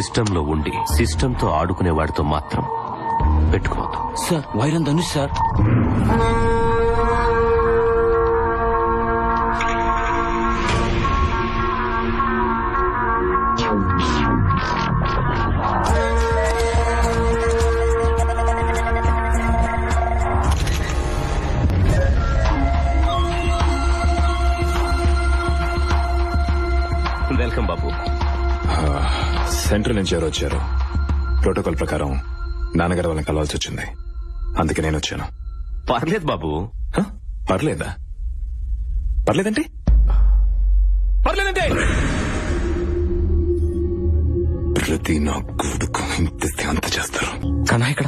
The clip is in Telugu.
సిస్టంలో ఉండి సిస్టంతో ఆడుకునే వాడితో మాత్రం పెట్టుకోవద్దు. సార్ వైరం ధనుష్ సార్. వెల్కమ్ బాబు. సెంట్రల్ నుంచి ఎవరు వచ్చారు? ప్రోటోకాల్ ప్రకారం నాన్నగారు వాళ్ళని కలవాల్సి వచ్చింది, అందుకే నేను వచ్చాను. పర్లేదు బాబు. పర్లేదా? పర్లేదంటే ప్రతి నా కొడుకు ఇంత చేస్తారు. కన్నా ఇక్కడ